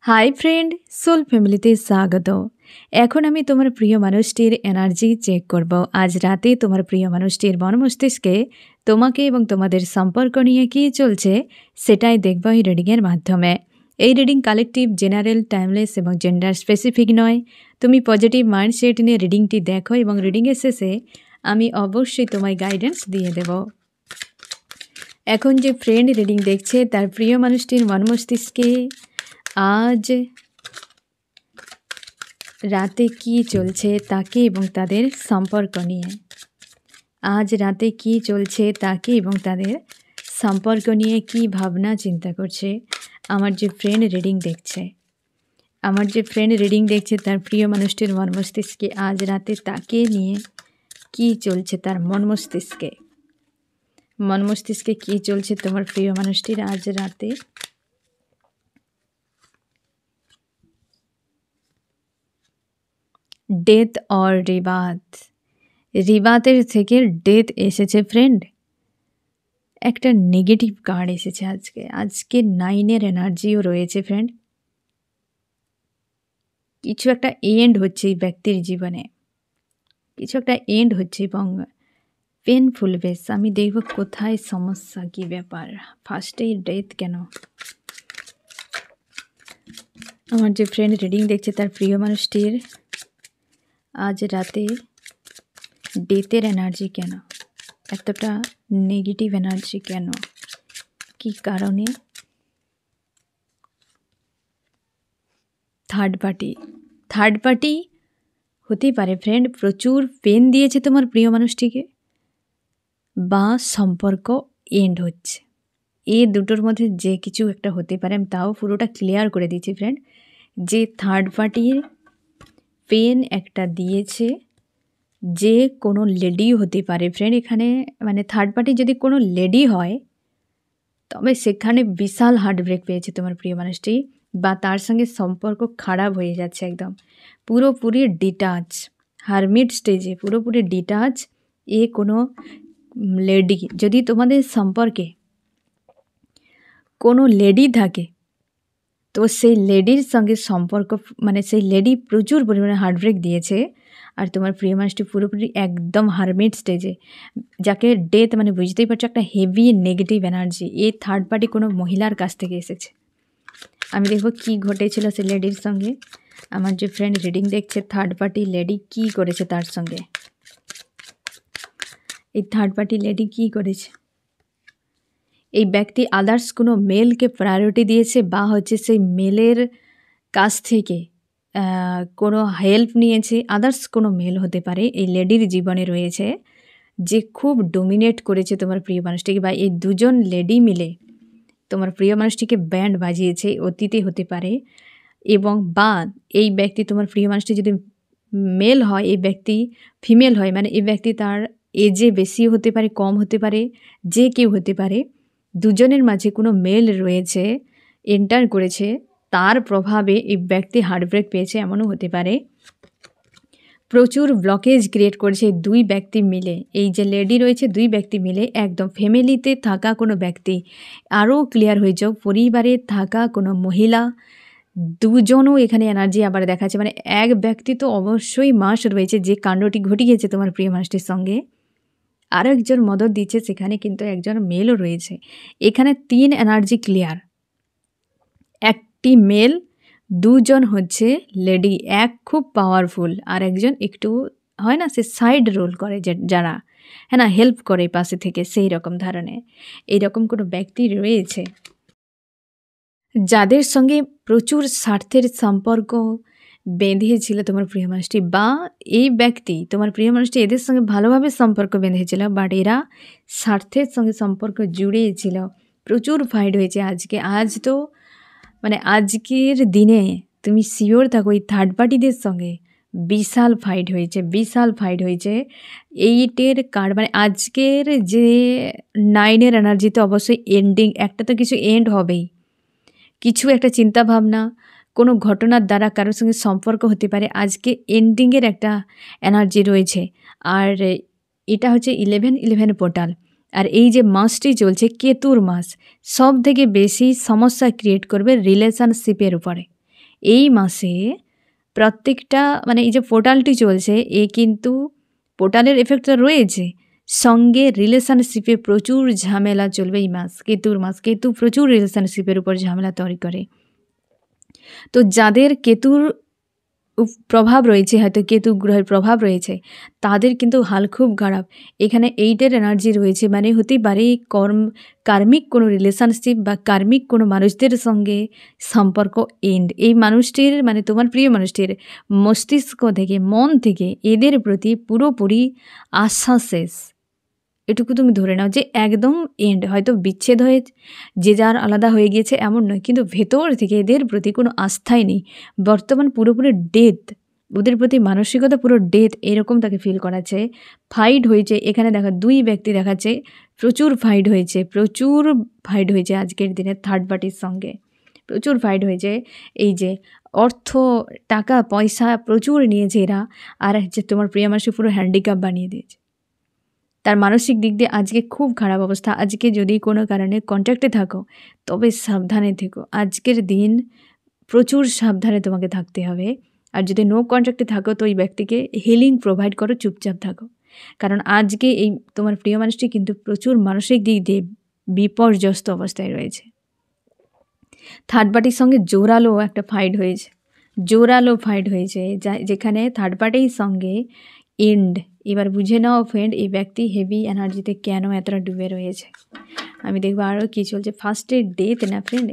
Hi friend, soul ফ্যামিলিতে স্বাগত। এখন আমি তোমার প্রিয় মানুষটির এনার্জি চেক করব। আজ রাতে তোমার প্রিয় মানুষটির মন মস্তিষ্কে তোমাকে এবং তোমাদের সম্পর্ক নিয়ে কী চলছে সেটাই দেখব এই রিডিংয়ের মাধ্যমে। এই রিডিং কালেকটিভ, জেনারেল, টাইমলেস এবং জেন্ডার স্পেসিফিক নয়। তুমি পজিটিভ মাইন্ডসেট নিয়ে রিডিংটি দেখো এবং রিডিংয়ের শেষে আমি অবশ্যই তোমায় গাইডেন্স দিয়ে দেব। এখন যে ফ্রেন্ড রিডিং দেখছে তার প্রিয় মানুষটির মন মস্তিষ্কে আজ রাতে কি চলছে তাকে এবং তাদের সম্পর্ক নিয়ে। আজ রাতে কি চলছে তাকে এবং তাদের সম্পর্ক নিয়ে কি ভাবনা চিন্তা করছে আমার যে ফ্রেন্ড রিডিং দেখছে। তার প্রিয় মানুষটির মন মস্তিষ্কে আজ রাতে তাকে নিয়ে কি চলছে, তার মন মস্তিষ্কে কি চলছে তোমার প্রিয় মানুষটির আজ রাতে। Death or রিবাথ। রিবাথের থেকে ডেথ এসেছে ফ্রেন্ড। একটা নেগেটিভ কার্ড এসেছে আজকে 9-এর এনার্জিও রয়েছে ফ্রেন্ড। কিছু একটা এন্ড হচ্ছে এই ব্যক্তির জীবনে, এবং পেনফুল বেশ। আমি দেখব কোথায় সমস্যা, কি ব্যাপার। ফার্স্টেই ডেথ কেন? আমার যে ফ্রেন্ড রিডিং দেখছে তার প্রিয় মানুষটির আজ রাতে ডেথের এনার্জি কেন, এতটা নেগেটিভ এনার্জি কেন, কি কারণে? থার্ড পার্টি হতেই পারে ফ্রেন্ড। প্রচুর পেন দিয়েছে তোমার প্রিয় মানুষটিকে, বা সম্পর্ক এন্ড হচ্ছে। এই দুটোর মধ্যে যে কিছু একটা হতে পারে। আমি তাও পুরোটা ক্লিয়ার করে দিচ্ছি ফ্রেন্ড, যে থার্ড পার্টির পেন একটা দিয়েছে, যে কোনো লেডিও হতে পারে ফ্রেন্ড। এখানে মানে থার্ড পার্টি যদি কোনো লেডি হয় তবে সেখানে বিশাল হার্টব্রেক পেয়েছে তোমার প্রিয় মানুষটি, বা তার সঙ্গে সম্পর্ক খারাপ হয়ে যাচ্ছে, একদম পুরোপুরি ডিটাচ, হারমিট স্টেজে পুরোপুরি ডিটাচ। কোনো লেডি, যদি তোমাদের সম্পর্কে কোনো লেডি থাকে তো সেই লেডির সঙ্গে সম্পর্ক, মানে সেই লেডি প্রচুর পরিমাণে হার্টব্রেক দিয়েছে, আর তোমার প্রিয় মানুষটি পুরোপুরি একদম হারমিট স্টেজে, যাকে ডেথ মানে বুঝতেই পারছো একটা হেভি নেগেটিভ এনার্জি। এই থার্ড পার্টি কোনো মহিলার কাছ থেকে এসেছে। আমি দেখব কি ঘটেছিল সে লেডির সঙ্গে। আমার যে ফ্রেন্ড রিডিং দেখছে থার্ড পার্টি লেডি কি করেছে তার সঙ্গে। এই থার্ড পার্টি লেডি কি করেছে? এই ব্যক্তি আদার্স কোনো মেলকে প্রায়োরিটি দিয়েছে, বা হচ্ছে সেই মেলের কাছ থেকে কোনো হেল্প নিয়েছে। আদার্স কোনো মেল হতে পারে এই লেডির জীবনে রয়েছে, যে খুব ডোমিনেট করেছে তোমার প্রিয় মানুষটিকে, বা এই দুজন লেডি মিলে তোমার প্রিয় মানুষটিকে ব্যান্ড বাজিয়েছে, অতীতে হতে পারে। এবং বা এই ব্যক্তি, তোমার প্রিয় মানুষটি যদি মেল হয়, এই ব্যক্তি ফিমেল হয়, মানে এই ব্যক্তি তার এজে বেশি হতে পারে, কম হতে পারে, যে কেউ হতে পারে। দুজনের মাঝে কোনো মেল রয়েছে, এন্টার করেছে, তার প্রভাবে এই ব্যক্তি হার্টব্রেক পেয়েছে, এমনও হতে পারে। প্রচুর ব্লকেজ ক্রিয়েট করেছে দুই ব্যক্তি মিলে। এই যে লেডি রয়েছে, দুই ব্যক্তি মিলে, একদম ফ্যামিলিতে থাকা কোনো ব্যক্তি, আরও ক্লিয়ার হয়ে যাও পরিবারে থাকা কোনো মহিলা, দুজনও এখানে এনার্জি আবার দেখাচ্ছে। মানে এক ব্যক্তি তো অবশ্যই মাস রয়েছে যে কাণ্ডটি ঘটিয়েছে তোমার প্রিয় মানুষটির সঙ্গে, আরও একজন মদত দিচ্ছে, সেখানে কিন্তু একজন মেলও রয়েছে। এখানে 3 এনার্জি ক্লিয়ার। একটি মেল, দুজন হচ্ছে লেডি, এক খুব পাওয়ারফুল, আর একজন একটু হয় না সে সাইড রোল করে, যারা হ্যাঁ না হেল্প করে পাশে থেকে, সেই রকম ধরনের এইরকম কোনো ব্যক্তি রয়েছে যাদের সঙ্গে প্রচুর স্বার্থের সম্পর্ক বেঁধেছিল তোমার প্রিয় মানুষটি, বা এই ব্যক্তি তোমার প্রিয় মানুষটি এদের সঙ্গে ভালোভাবে সম্পর্ক বেঁধেছিল, বাট এরা স্বার্থের সঙ্গে সম্পর্ক জুড়েছিল। প্রচুর ফাইট হয়েছে আজ তো মানে আজকের দিনে তুমি শিওর থাকো এই থার্ড পার্টিদের সঙ্গে বিশাল ফাইট হয়েছে। 8-এর কার্ড, মানে আজকের যে 9-এর এনার্জিতে অবশ্যই এন্ডিং, একটা তো কিছু এন্ড হবেই। কিছু একটা চিন্তাভাবনা, কোনো ঘটনার দ্বারা কারোর সঙ্গে সম্পর্ক হতে পারে, আজকে এন্ডিংয়ের একটা এনার্জি রয়েছে। আর এটা হচ্ছে 11 পোর্টাল। আর এই যে মাসটি চলছে কেতুর মাস, সব থেকে বেশি সমস্যা ক্রিয়েট করবে রিলেশনশিপের উপরে। এই মাসে প্রত্যেকটা মানে এই যে পোর্টালটি চলছে এ কিন্তু পোর্টালের এফেক্ট তো রয়েছে, সঙ্গে রিলেশনশিপে প্রচুর ঝামেলা চলবে এই মাস, কেতুর মাস। কেতু প্রচুর রিলেশনশিপের উপর ঝামেলা তৈরি করে। তো যাদের কেতুর প্রভাব রয়েছে, হয়তো কেতু গ্রহের প্রভাব রয়েছে, তাদের কিন্তু হাল খুব খারাপ। এখানে 8-এর এনার্জি রয়েছে, মানে হতেই পারে কার্মিক কোনো রিলেশনশিপ বা কার্মিক কোনো মানুষদের সঙ্গে সম্পর্ক এন্ড। এই মানুষটির মানে তোমার প্রিয় মানুষটির মস্তিষ্ক থেকে, মন থেকে এদের প্রতি পুরোপুরি আশা শেষ। এটুকু তুমি ধরে নাও যে একদম এন্ড। হয়তো বিচ্ছেদ হয়ে যে যার আলাদা হয়ে গিয়েছে এমন নয়, কিন্তু ভেতর থেকে এদের প্রতি কোনো আস্থাই নেই। বর্তমান পুরোপুরি ডেথ, ওদের প্রতি মানসিকতা পুরো ডেথ, এরকম তাকে ফিল করাচ্ছে। ফাইট হয়েছে এখানে, দেখা 2 ব্যক্তি দেখাচ্ছে, প্রচুর ফাইট হয়েছে আজকের দিনে থার্ড পার্টির সঙ্গে, প্রচুর ফাইট হয়েছে। এই যে অর্থ, টাকা পয়সা প্রচুর নিয়েছে এরা, আর হচ্ছে তোমার প্রিয় মানুষ পুরো হ্যান্ডিক্যাপ বানিয়ে দিয়েছে। তার মানসিক দিক দিয়ে আজকে খুব খারাপ অবস্থা। আজকে যদি কোনো কারণে কন্ট্যাক্টে থাকো তবে সাবধানে থেকো। আজকের দিন প্রচুর সাবধানে তোমাকে থাকতে হবে। আর যদি নো কন্ট্যাক্টে থাকো তো ওই ব্যক্তিকে হিলিং প্রোভাইড করো, চুপচাপ থাকো। কারণ আজকে এই তোমার প্রিয় মানুষটি কিন্তু প্রচুর মানসিক দিক দিয়ে বিপর্যস্ত অবস্থায় রয়েছে। থার্ড পার্টির সঙ্গে জোরালো একটা ফাইট হয়েছে, যেখানে থার্ড পার্টির সঙ্গে এন্ড। এবার বুঝে নাও ফ্রেন্ড, এই ব্যক্তি হেভি এনার্জিতে কেন এতটা ডুবে রয়েছে। আমি দেখবো আরও কী চলছে। ফার্স্টে ডেথ না ফ্রেন্ড,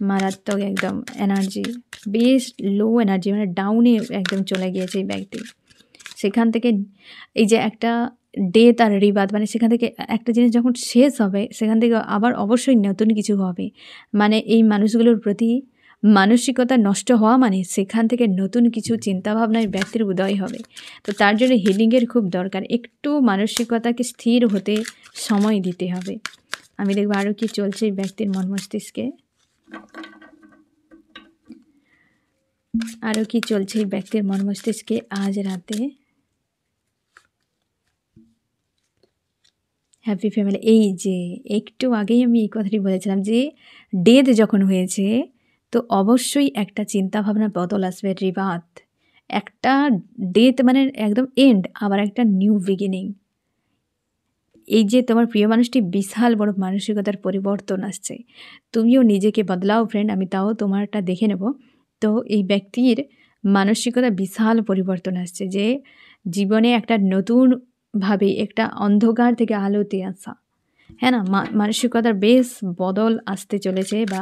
মারাত্মক একদম এনার্জি, বেশ লো এনার্জি, মানে ডাউনে একদম চলে গিয়েছে এই ব্যক্তি। সেখান থেকে এই যে একটা ডেথ আর রিবার্থ, মানে সেখান থেকে একটা জিনিস যখন শেষ হবে সেখান থেকে আবার অবশ্যই নতুন কিছু হবে। মানে এই মানুষগুলোর প্রতি মানসিকতা নষ্ট হওয়া মানে সেখান থেকে নতুন কিছু চিন্তাভাবনায় ব্যক্তির উদয় হবে। তো তার জন্য হিলিংয়ের খুব দরকার, একটু মানসিকতাকে স্থির হতে সময় দিতে হবে। আমি দেখবো আরও কি চলছে এই ব্যক্তির মন মস্তিষ্কে, আরও কি চলছে এই ব্যক্তির মন মস্তিষ্কে আজ রাতে। হ্যাপি ফ্যামিলি, এই যে একটু আগেই আমি এই কথাটি বলেছিলাম যে ডেথ যখন হয়েছে তো অবশ্যই একটা চিন্তাভাবনা বদল আসবে, রিবার্থ। একটা ডেথ মানে একদম এন্ড, আবার একটা নিউ বিগিনিং। এই যে তোমার প্রিয় মানুষটি বিশাল বড় মানসিকতার পরিবর্তন আসছে। তুমিও নিজেকে বদলাও ফ্রেন্ড, আমি তাও তোমারটা দেখে নেব। তো এই ব্যক্তির মানসিকতা বিশাল পরিবর্তন আসছে, যে জীবনে একটা নতুনভাবে একটা অন্ধকার থেকে আলোতে আসা, হ্যাঁ না, মানসিকতার বেশ বদল আসতে চলেছে বা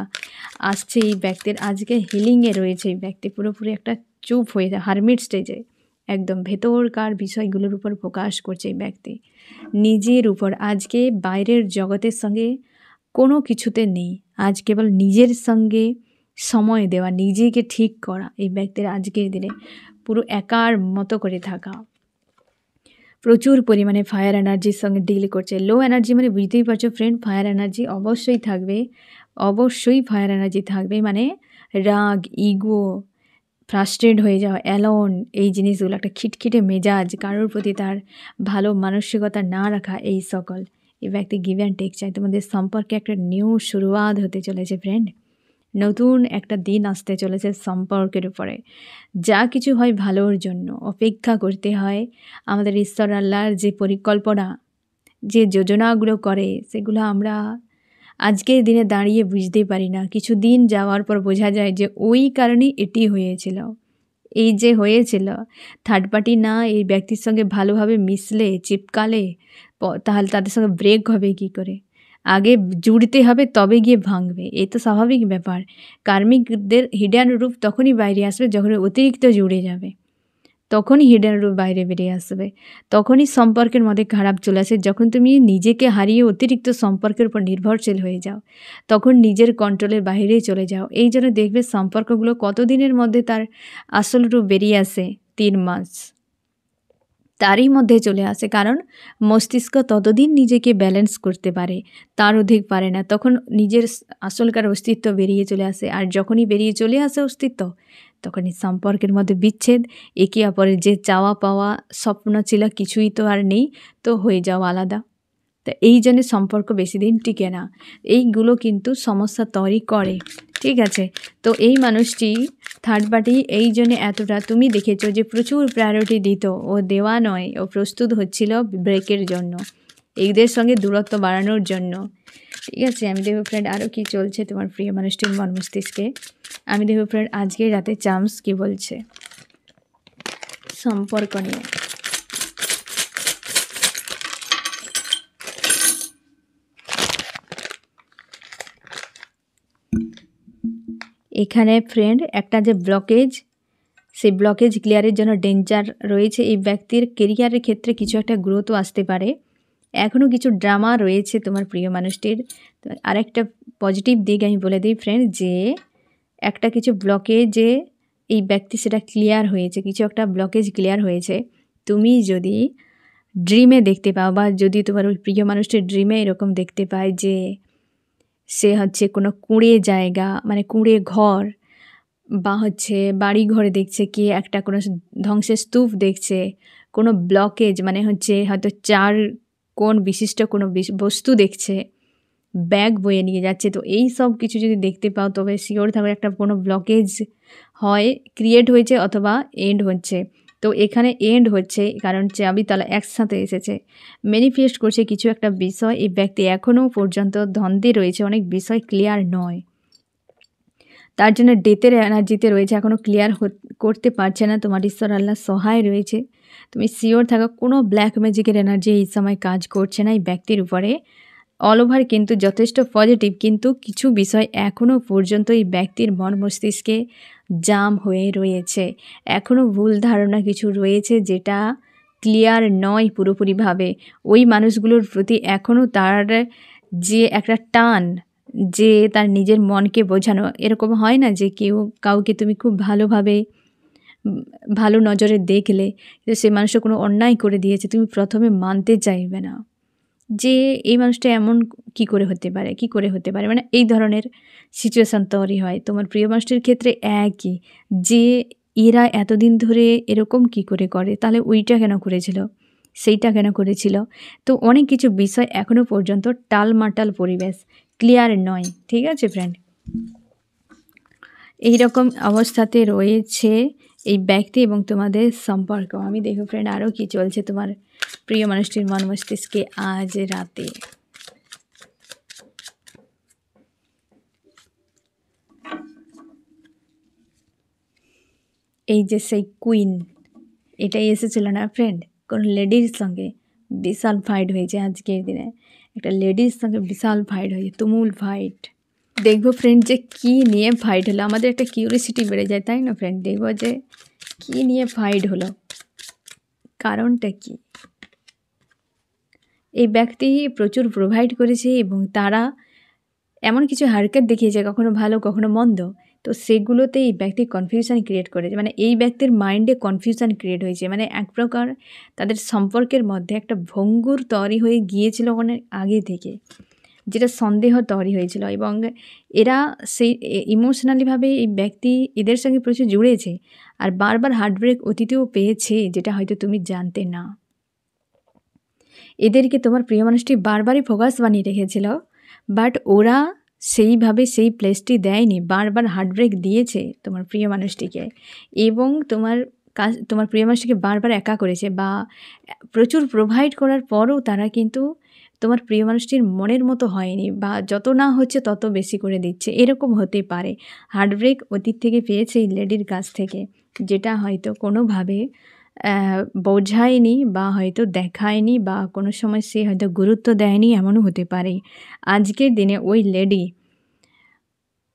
আসছে এই ব্যক্তির। আজকে হিলিংয়ে রয়েছে এই ব্যক্তি, পুরোপুরি একটা চুপ হয়ে যায়, হারমিট স্টেজে একদম ভেতরকার বিষয়গুলোর উপর ফোকাস করছে এই ব্যক্তি, নিজের উপর। আজকে বাইরের জগতের সঙ্গে কোনো কিছুতে নেই, আজ কেবল নিজের সঙ্গে সময় দেওয়া, নিজেকে ঠিক করা এই ব্যক্তির আজকের দিনে পুরো একার মতো করে থাকা। প্রচুর পরিমাণে ফায়ার এনার্জির সঙ্গে ডিল করছে। লো এনার্জি মানে বুঝতেই পারছো ফ্রেন্ড, ফায়ার এনার্জি অবশ্যই থাকবে, অবশ্যই ফায়ার এনার্জি থাকবে। মানে রাগ, ইগো, ফ্রাস্ট্রেট হয়ে যাওয়া, অ্যালোন, এই জিনিসগুলো, একটা খিটখিটে মেজাজ, কারোর প্রতি তার ভালো মানসিকতা না রাখা, এই সকল। এই ব্যক্তি গিভ অ্যান্ড টেক চাই। তোমাদের সম্পর্কে একটা নিউ শুরুয়াত হতে চলেছে ফ্রেন্ড, নতুন একটা দিন আসতে চলেছে সম্পর্কের উপরে। যা কিছু হয় ভালোর জন্য, অপেক্ষা করতে হয়। আমাদের ঈশ্বর আল্লাহর যে পরিকল্পনা, যে যোজনাগুলো করে, সেগুলো আমরা আজকের দিনে দাঁড়িয়ে বুঝতে পারি না। কিছু দিন যাওয়ার পর বোঝা যায় যে ওই কারণেই এটি হয়েছিল, এই যে হয়েছিল। থার্ড পার্টি না এই ব্যক্তির সঙ্গে ভালোভাবে মিশলে, চিপকালে, তাহলে তাদের সঙ্গে ব্রেক হবে কী করে? আগে জুড়তে হবে তবে গিয়ে ভাঙবে, এই তো স্বাভাবিক ব্যাপার। কার্মিকদের হিডেন রূপ তখনই বাইরে আসবে যখন অতিরিক্ত জুড়ে যাবে, তখনই হিডেন রূপ বাইরে বেরিয়ে আসবে, তখনই সম্পর্কের মধ্যে খারাপ চলে আসে। যখন তুমি নিজেকে হারিয়ে অতিরিক্ত সম্পর্কের উপর নির্ভরশীল হয়ে যাও, তখন নিজের কন্ট্রোলের বাইরেই চলে যাও। এই জন্য দেখবে সম্পর্কগুলো কতদিনের মধ্যে তার আসল রূপ বেরিয়ে আসে, 3 মাস তারই মধ্যে চলে আসে। কারণ মস্তিষ্ক ততদিন নিজেকে ব্যালেন্স করতে পারে, তার অধিক পারে না। তখন নিজের আসলকার অস্তিত্ব বেরিয়ে চলে আসে। আর যখনই বেরিয়ে চলে আসে অস্তিত্ব, তখনই সম্পর্কের মধ্যে বিচ্ছেদ, একে অপরের যে চাওয়া পাওয়া স্বপ্ন ছিল কিছুই তো আর নেই, তো হয়ে যাওয়া আলাদা। তা এই জন্য সম্পর্ক বেশি দিন টিকে না, এইগুলো কিন্তু সমস্যা তৈরি করে। ঠিক আছে, তো এই মানুষটি থার্ড পার্টি এই জন্য এতটা তুমি দেখেছো যে প্রচুর প্রায়োরিটি দিত, ও দেওয়া নয়, ও প্রস্তুত হচ্ছিল ব্রেকের জন্য, এদের সঙ্গে দূরত্ব বাড়ানোর জন্য। ঠিক আছে, আমি দেখবো ফ্রেন্ড আরও কি চলছে তোমার প্রিয় মানুষটির মন মস্তিষ্কে। আমি দেখবো ফ্রেন্ড আজকের রাতে চান্স কি বলছে সম্পর্ক নিয়ে। এখানে ফ্রেন্ড একটা যে ব্লকেজ, সেই ব্লকেজ ক্লিয়ারের জন্য ডেঞ্জার রয়েছে। এই ব্যক্তির কেরিয়ারের ক্ষেত্রে কিছু একটা গ্রোথও আসতে পারে। এখনও কিছু ড্রামা রয়েছে তোমার প্রিয় মানুষটির। আরেকটা পজিটিভ দিক আমি বলে দিই ফ্রেন্ড, যে একটা কিছু ব্লকেজে এই ব্যক্তি সেটা ক্লিয়ার হয়েছে, কিছু একটা ব্লকেজ ক্লিয়ার হয়েছে। তুমি যদি ড্রিমে দেখতে পাও, বা যদি তোমার ওই প্রিয় মানুষটির ড্রিমে এরকম দেখতে পায় যে সে হচ্ছে কোনো কুঁড়ে জায়গা, মানে কুঁড়ে ঘর, বা হচ্ছে বাড়ি ঘরে দেখছে, কি একটা কোনো ধ্বংসের স্তূপ দেখছে, কোনো ব্লকেজ মানে হচ্ছে হয়তো 4 কোণ বিশিষ্ট কোনো বস্তু দেখছে, ব্যাগ বয়ে নিয়ে যাচ্ছে, তো এই সব কিছু যদি দেখতে পাও তবে শিওর থাকবে একটা কোনো ব্লকেজ হয় ক্রিয়েট হয়েছে অথবা এন্ড হচ্ছে। তো এখানে এন্ড হচ্ছে কারণ চাবি তালা একসাথে এসেছে, ম্যানিফেস্ট করছে কিছু একটা বিষয়। এই ব্যক্তি এখনও পর্যন্ত দ্বন্দ্বে রয়েছে, অনেক বিষয় ক্লিয়ার নয়, তার জন্য ডেথের এনার্জিতে রয়েছে, এখনও ক্লিয়ার করতে পারছে না। তোমার ঈশ্বর আল্লাহ সহায় রয়েছে, তুমি শিওর থাকো কোনো ব্ল্যাক ম্যাজিকের এনার্জি এই সময় কাজ করছে না এই ব্যক্তির উপরে। অল ওভার কিন্তু যথেষ্ট পজিটিভ, কিন্তু কিছু বিষয় এখনও পর্যন্ত এই ব্যক্তির মন মস্তিষ্কে জাম হয়ে রয়েছে, এখনও ভুল ধারণা কিছু রয়েছে যেটা ক্লিয়ার নয় পুরোপুরিভাবে। ওই মানুষগুলোর প্রতি এখনও তার যে একটা টান, যে তার নিজের মনকে বোঝানো, এরকম হয় না যে কাউকে তুমি খুব ভালোভাবে ভালো নজরে দেখলে সে মানুষটা কোনো অন্যায় করে দিয়েছে, তুমি প্রথমে মানতে চাইবে না যে এই মানুষটা এমন কি করে হতে পারে, মানে এই ধরনের সিচুয়েশান তৈরি হয়। তোমার প্রিয় মানুষটির ক্ষেত্রে একই, যে এরা এতদিন ধরে এরকম কি করে করে, তাহলে ওইটা কেন করেছিল, সেইটা কেন করেছিল। তো অনেক কিছু বিষয় এখনও পর্যন্ত টালমাটাল পরিবেশ, ক্লিয়ার নয়। ঠিক আছে ফ্রেন্ড, এইরকম অবস্থাতে রয়েছে এই ব্যক্তি এবং তোমাদের সম্পর্ক। আমি দেখো ফ্রেন্ড আরও কি চলছে তোমার প্রিয় মানুষটির মন মস্তিষ্কে আজ রাতে। এই যে সেই কুইন, এটাই এসেছিল না ফ্রেন্ড, কোন লেডির সঙ্গে বিশাল ফাইট হয়েছে আজকের দিনে, একটা লেডির সঙ্গে বিশাল ফাইট হয়েছে, তুমুল ফাইট। দেখবো ফ্রেন্ড যে কী নিয়ে ফাইট হলো, আমাদের একটা কিউরিয়াসিটি বেড়ে যায় তাই না ফ্রেন্ড, দেখবো যে কী নিয়ে ফাইট হলো, কারণটা কি। এই ব্যক্তি প্রচুর প্রোভাইড করেছে এবং তারা এমন কিছু হারকত দেখিয়েছে, কখনো ভালো কখনো মন্দ, তো সেগুলোতে এই ব্যক্তি কনফিউশন ক্রিয়েট করেছে, মানে এই ব্যক্তির মাইন্ডে কনফিউশন ক্রিয়েট হয়েছে, মানে এক প্রকার তাদের সম্পর্কের মধ্যে একটা ভঙ্গুর তৈরি হয়ে গিয়েছিল অনেক আগে থেকে, যেটা সন্দেহ তৈরি হয়েছিল, এবং এরা সেই ইমোশনালিভাবে এই ব্যক্তি এদের সঙ্গে প্রচুর জুড়েছে, আর বারবার হার্টব্রেক অতীতেও পেয়েছে, যেটা হয়তো তুমি জানতে না। এদেরকে তোমার প্রিয় মানুষটি বারবারই ফোকাস বানিয়ে রেখেছিল, বাট ওরা সেইভাবে সেই প্লেসটি দেয়নি, বারবার হার্টব্রেক দিয়েছে তোমার প্রিয় মানুষটিকে, এবং তোমার প্রিয় মানুষটিকে বারবার একা করেছে, বা প্রচুর প্রোভাইড করার পরও তারা কিন্তু তোমার প্রিয় মানুষটির মনের মতো হয়নি, বা যত না হচ্ছে তত বেশি করে দিচ্ছে, এরকম হতে পারে। হার্টব্রেক অতীত থেকে পেয়েছে এই লেডির কাছ থেকে, যেটা হয়তো কোনোভাবে বোঝায়নি, বা হয়তো দেখায়নি, বা কোনো সময় সে হয়তো গুরুত্ব দেয়নি, এমনও হতে পারে। আজকের দিনে ওই লেডি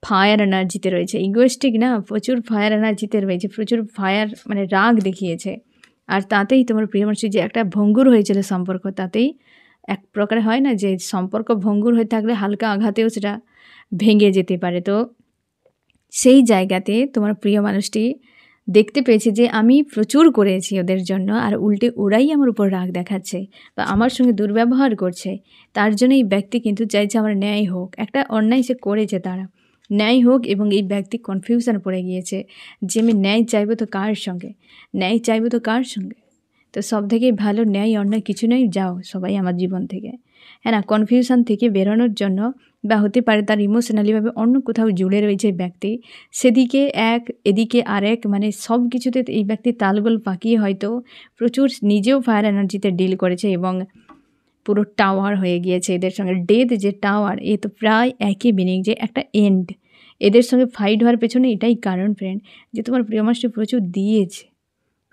ফায়ার এনার্জিতে রয়েছে, ইগোয়েস্টিক না, প্রচুর ফায়ার এনার্জিতে রয়েছে, প্রচুর ফায়ার মানে রাগ দেখিয়েছে, আর তাতেই তোমার প্রিয় মানুষের যে একটা ভঙ্গুর হয়েছিল সম্পর্ক, তাতেই এক প্রকার হয় না যে সম্পর্ক ভঙ্গুর হয়ে থাকলে হালকা আঘাতেও সেটা ভেঙে যেতে পারে। তো সেই জায়গাতে তোমার প্রিয় মানুষটি দেখতে পেয়েছে যে আমি প্রচুর করেছি ওদের জন্য, আর উল্টে ওরাই আমার উপর রাগ দেখাচ্ছে বা আমার সঙ্গে দুর্ব্যবহার করছে, তার জন্য এই ব্যক্তি কিন্তু চাইছে আমার ন্যায় হোক, একটা অন্যায় সে করেছে তারা ন্যায় হোক, এবং এই ব্যক্তি কনফিউশন পড়ে গিয়েছে যে আমি ন্যায় চাইবো তো কার সঙ্গে, ন্যায় চাইবো তো কার সঙ্গে, তো সব থেকে ভালো ন্যায় অন্যায় কিছু নেই, যাও সবাই আমার জীবন থেকে, হ্যাঁ না, কনফিউশন থেকে বেরোনোর জন্য বা হতে পারে তার ইমোশনালিভাবে অন্য কোথাও জুড়ে রয়েছে এই ব্যক্তি, সেদিকে এক এদিকে আরেক, মানে সব কিছুতে এই ব্যক্তি তালগোল পাকিয়ে হয়তো প্রচুর নিজেও ফায়ার এনার্জিতে ডিল করেছে এবং পুরো টাওয়ার হয়ে গিয়েছে এদের সঙ্গে। ডেথ যে টাওয়ার, এ তো প্রায় একই মিনিং, যে একটা এন্ড। এদের সঙ্গে ফাইট হওয়ার পেছনে এটাই কারণ ফ্রেন্ড, যে তোমার প্রিয় মানুষটি প্রচুর দিয়েছে,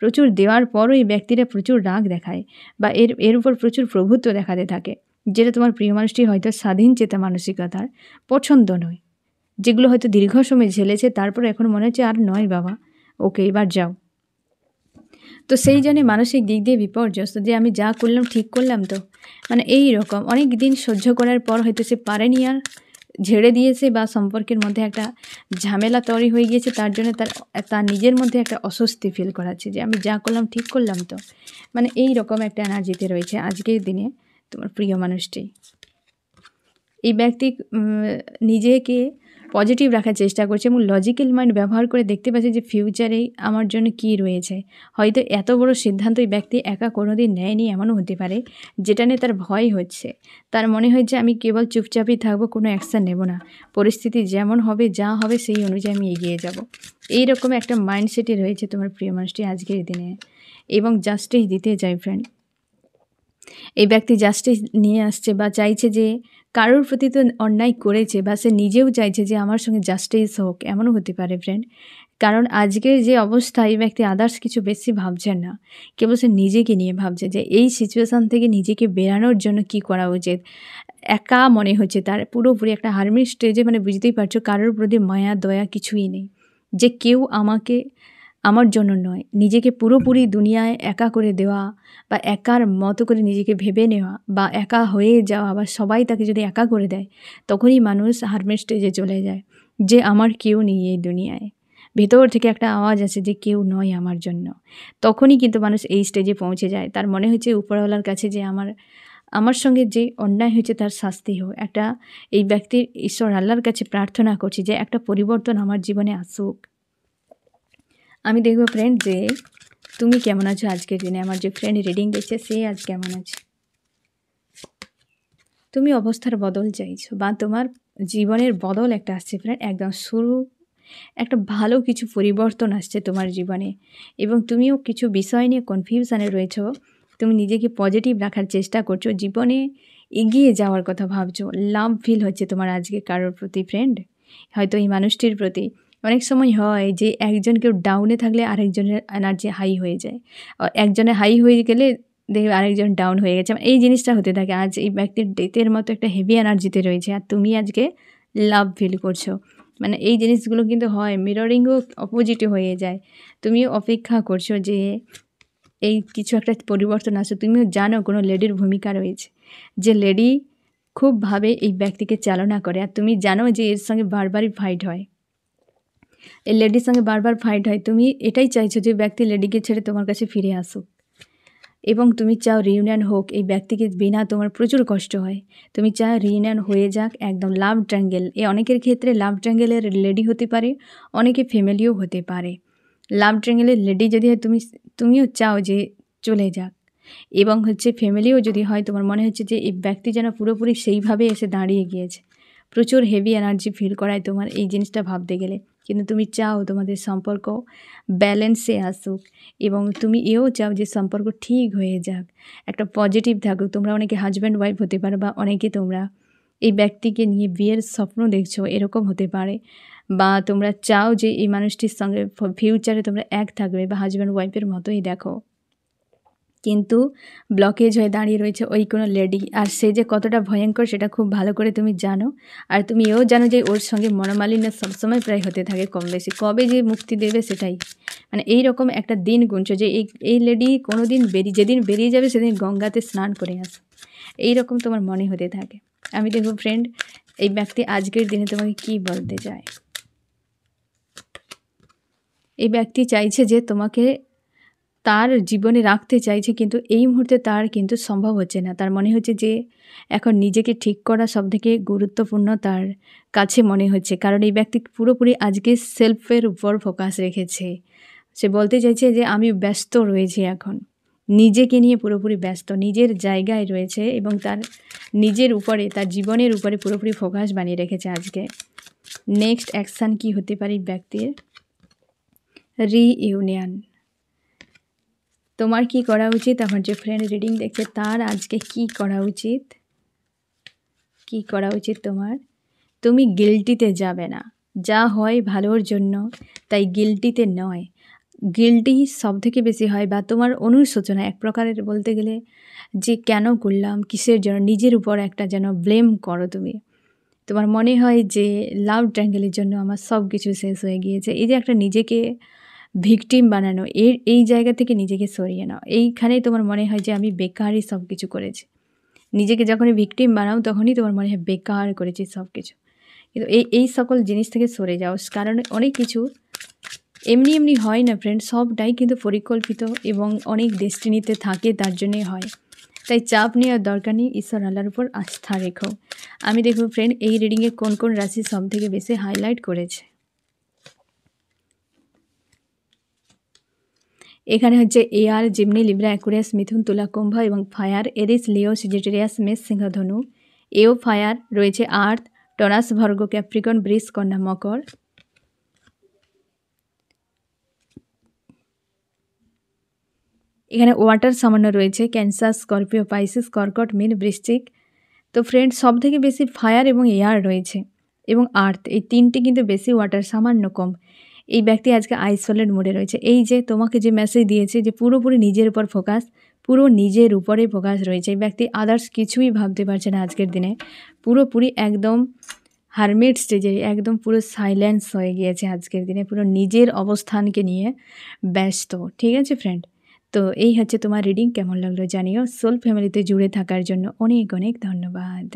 প্রচুর দেওয়ার পরও এই ব্যক্তিরা প্রচুর রাগ দেখায় বা এর উপর প্রচুর প্রভুত্ব দেখাতে থাকে, যেটা তোমার প্রিয় মানুষটি হয়তো স্বাধীন চেতা মানসিকতার পছন্দ নয়, যেগুলো হয়তো দীর্ঘ সময় ঝেলেছে, তারপর এখন মনে হচ্ছে আর নয় বাবা, ওকে এবার যাও। তো সেই জন্যে মানসিক দিক দিয়ে বিপর্যস্ত, যে আমি যা করলাম ঠিক করলাম তো, মানে এই রকম অনেক দিন সহ্য করার পর হয়তো সে পারেনি আর, ঝেড়ে দিয়েছে বা সম্পর্কের মধ্যে একটা ঝামেলা তৈরি হয়ে গিয়েছে, তার জন্য তার নিজের মধ্যে একটা অস্বস্তি ফিল করাচ্ছে যে আমি যা করলাম ঠিক করলাম তো, মানে এই রকম একটা এনার্জিতে রয়েছে আজকের দিনে তোমার প্রিয় মানুষটি। এই ব্যক্তি নিজেকে পজিটিভ রাখার চেষ্টা করছে এবং লজিক্যাল মাইন্ড ব্যবহার করে দেখতে পাচ্ছে যে ফিউচারেই আমার জন্য কী রয়েছে। হয়তো এত বড় সিদ্ধান্ত এই ব্যক্তি একা কোনোদিন নেয়নি, এমনও হতে পারে, যেটা নিয়ে তার ভয় হচ্ছে। তার মনে হয় যে আমি কেবল চুপচাপই থাকবো, কোনো অ্যাকশান নেব না, পরিস্থিতি যেমন হবে যা হবে সেই অনুযায়ী আমি এগিয়ে যাব। এই রকম একটা মাইন্ডসেটে রয়েছে তোমার প্রিয় মানুষটি আজকের দিনে, এবং জাস্টিস দিতে চাই ফ্রেন্ড। এই ব্যক্তি জাস্টিস নিয়ে আসছে বা চাইছে যে কারোর প্রতি তো অন্যায় করেছে, বা সে নিজেও চাইছে যে আমার সঙ্গে জাস্টিস হোক, এমনও হতে পারে ফ্রেন্ড। কারণ আজকের যে অবস্থা, এই ব্যক্তি আদার্স কিছু বেশি ভাবছেন না, কেবল সে নিজেকে নিয়ে ভাবছে যে এই সিচুয়েশান থেকে নিজেকে বেরানোর জন্য কি করা উচিত। একা মনে হচ্ছে তার, পুরোপুরি একটা হারমিট স্টেজে, মানে বুঝতেই পারছো কারোর প্রতি মায়া দয়া কিছুই নেই, যে কেউ আমার জন্য নয়, নিজেকে পুরোপুরি দুনিয়ায় একা করে দেওয়া বা একার মতো করে নিজেকে ভেবে নেওয়া বা একা হয়ে যাওয়া, বা সবাই তাকে যদি একা করে দেয়, তখনই মানুষ হারমিট স্টেজে চলে যায়, যে আমার কেউ নেই এই দুনিয়ায়। ভেতর থেকে একটা আওয়াজ আছে যে কেউ নয় আমার জন্য, তখনই কিন্তু মানুষ এই স্টেজে পৌঁছে যায়। তার মনে হচ্ছে উপরওয়ালার কাছে যে আমার সঙ্গে যে অন্যায় হয়েছে তার শাস্তি হোক। এই ব্যক্তির ঈশ্বর আল্লাহর কাছে প্রার্থনা করছি যে একটা পরিবর্তন আমার জীবনে আসুক। আমি দেখব ফ্রেন্ড যে তুমি কেমন আছো আজকের দিনে। আমার যে ফ্রেন্ড রিডিং দেখছে সে আজ কেমন আছে। তুমি অবস্থার বদল চাইছো বা তোমার জীবনের বদল একটা আসছে ফ্রেন্ড, একদম শুরু, একটা ভালো কিছু পরিবর্তন আসছে তোমার জীবনে, এবং তুমিও কিছু বিষয় নিয়ে কনফিউশনে রয়েছো। তুমি নিজেকে পজিটিভ রাখার চেষ্টা করছো, জীবনে এগিয়ে যাওয়ার কথা ভাবছো, লাভ ফিল হচ্ছে তোমার আজকে কারোর প্রতি ফ্রেন্ড, হয়তো এই মানুষটির প্রতি। অনেক সময় হয় যে একজন কেউ ডাউনে থাকলে আরেকজনের এনার্জি হাই হয়ে যায়, একজনের হাই হয়ে গেলে দেখবে আরেকজন ডাউন হয়ে গেছে, এই জিনিসটা হতে থাকে। আজ এই ব্যক্তির ডেথের মতো একটা হেভি এনার্জিতে রয়েছে, আর তুমি আজকে লাভ ফিল করছো, মানে এই জিনিসগুলো কিন্তু হয়, মিররিংও অপোজিটে হয়ে যায়। তুমিও অপেক্ষা করছো যে এই কিছু একটা পরিবর্তন আসে। তুমিও জানো কোনো লেডির ভূমিকা রয়েছে, যে লেডি খুবভাবে এই ব্যক্তিকে চালনা করে, আর তুমি জানো যে এর সঙ্গে বারবারই ফাইট হয়, এই লেডির সঙ্গে বারবার ফাইট হয়। তুমি এটাই চাইছো যে ব্যক্তি লেডিকে ছেড়ে তোমার কাছে ফিরে আসুক, এবং তুমি চাও রিউনিয়ন হোক। এই ব্যক্তিকে বিনা তোমার প্রচুর কষ্ট হয়, তুমি চাও রিউনিয়ন হয়ে যাক, একদম লাভ ট্রায়াঙ্গেল। অনেকের ক্ষেত্রে লাভ ট্রায়াঙ্গেলের লেডি হতে পারে, অনেকে ফ্যামিলিও হতে পারে। লাভ ট্রায়াঙ্গেলের লেডি যদি হয়, তুমিও চাও যে চলে যাক, এবং ফ্যামিলিও যদি হয়, তোমার মনে হচ্ছে যে এই ব্যক্তি যেন পুরোপুরি সেইভাবে এসে দাঁড়িয়ে গিয়েছে। প্রচুর হেভি এনার্জি ফিল করায় তোমার এই জিনিসটা ভাবতে গেলে, কিন্তু তুমি চাও তোমাদের সম্পর্ক ব্যালেন্সে আসুক, এবং তুমি এও চাও যে সম্পর্ক ঠিক হয়ে যাক, একটা পজিটিভ থাকুক। তোমরা অনেকে হাজব্যান্ড ওয়াইফ হতে পারো, বা অনেকে তোমরা এই ব্যক্তিকে নিয়ে বিয়ের স্বপ্ন দেখছো, এরকম হতে পারে, বা তোমরা চাও যে এই মানুষটির সঙ্গে ফিউচারে তোমরা এক থাকবে বা হাজব্যান্ড ওয়াইফের মতোই দেখো, কিন্তু ব্লকেজ হয়ে দাঁড়িয়ে রয়েছে ওই কোনো লেডি। আর সে যে কতটা ভয়ঙ্কর সেটা খুব ভালো করে তুমি জানো, আর তুমি এও জানো যে ওর সঙ্গে মনোমালিন্য সবসময় প্রায় হতে থাকে কম বেশি। কবে যে মুক্তি দেবে সেটাই, মানে এই রকম একটা দিন গুনছো যে এই লেডি কোনো দিন যেদিন বেরিয়ে যাবে সেদিন গঙ্গাতে স্নান করে আসে, এই রকম তোমার মনে হতে থাকে। আমি দেখো ফ্রেন্ড, এই ব্যক্তি আজকের দিনে তোমাকে কি বলতে চায়। এই ব্যক্তি চাইছে যে তোমাকে তার জীবনে রাখতে চাইছে, কিন্তু এই মুহূর্তে তার কিন্তু সম্ভব হচ্ছে না। তার মনে হচ্ছে যে এখন নিজেকে ঠিক করা সবথেকে গুরুত্বপূর্ণ তার কাছে মনে হচ্ছে, কারণ এই ব্যক্তি পুরোপুরি আজকে সেলফের উপর ফোকাস রেখেছে। সে বলতে চাইছে যে আমি ব্যস্ত রয়েছি এখন, নিজেকে নিয়ে পুরোপুরি ব্যস্ত, নিজের জায়গায় রয়েছে এবং তার নিজের উপরে, তার জীবনের উপরে পুরোপুরি ফোকাস বানিয়ে রেখেছে আজকে। নেক্সট অ্যাকশান কি হতে পারে ব্যক্তির? রিইউনিয়ন। তোমার কি করা উচিত? আমার যে ফ্রেন্ড রিডিং দেখছে তার আজকে কি করা উচিত? কি করা উচিত তোমার? তুমি গিল্টিতে যাবে না, যা হয় ভালোর জন্য, তাই গিল্টিতে নয়। গিল্টি সবথেকে বেশি হয় বা তোমার অনুশোচনা এক প্রকারের বলতে গেলে, যে কেন করলাম, কিসের জন্য, নিজের উপর একটা যেন ব্লেম করো তুমি। তোমার মনে হয় যে লাভ ট্র্যাঙ্গেলের জন্য আমার সব কিছু শেষ হয়ে গিয়েছে। এই যে একটা নিজেকে ভিকটিম বানানো, এই জায়গা থেকে নিজেকে সরিয়ে নাও। এইখানেই তোমার মনে হয় যে আমি বেকারই সব কিছু করেছি। নিজেকে যখনই ভিকটিম বানাও তখনই তোমার মনে হয় বেকার করেছি সব কিছু। কিন্তু এই সকল জিনিস থেকে সরে যাও, কারণ অনেক কিছু এমনি এমনি হয় না ফ্রেন্ড, সবটাই কিন্তু পরিকল্পিত এবং অনেক ডেস্টিনিতে থাকে, তার জন্যই হয়। তাই চাপ নেওয়ার দরকার নেই, ঈশ্বর আল্লাহর উপর আস্থা রেখো। আমি দেখব ফ্রেন্ড এই রিডিংয়ে কোন কোন রাশি সব থেকে বেশি হাইলাইট করেছে। এখানে হচ্ছে এয়ার, জিমনি, লিব্রা, অ্যাকুয়ারিয়াস, মিথুন, তুলা, কুম্ভ এবং ফায়ার, এরিস, লিও, সেজিটেরিয়াস, মেষ, সিংহ, ধনু। এও ফায়ার রয়েছে আর্থ, টরাস, ভার্গো, ক্যাপ্রিকন, বৃষ, কন্যা, মকর। এখানে ওয়াটার সামান্য রয়েছে ক্যান্সার, স্করপিও, পাইসিস, কর্কট, মীন, বৃশ্চিক। তো ফ্রেন্ড সব থেকে বেশি ফায়ার এবং এয়ার রয়েছে এবং আর্থ, এই তিনটি কিন্তু বেশি, ওয়াটার সামান্য কম। এই ব্যক্তি আজকে আইসোলেট মোডে রয়েছে। এই যে তোমাকে যে মেসেজ দিয়েছে যে পুরোপুরি নিজের উপর ফোকাস, পুরো নিজের উপরে ফোকাস রয়েছে। এই ব্যক্তি আদার্স কিছুই ভাবতে পারছে না আজকের দিনে, পুরোপুরি একদম হারমিট স্টেজে, একদম পুরো সাইলেন্স হয়ে গিয়েছে আজকের দিনে, পুরো নিজের অবস্থানকে নিয়ে ব্যস্ত। ঠিক আছে ফ্রেন্ড, তো এই হচ্ছে তোমার রিডিং। কেমন লাগলো জানিও। সোল ফ্যামিলিতে জুড়ে থাকার জন্য অনেক অনেক ধন্যবাদ।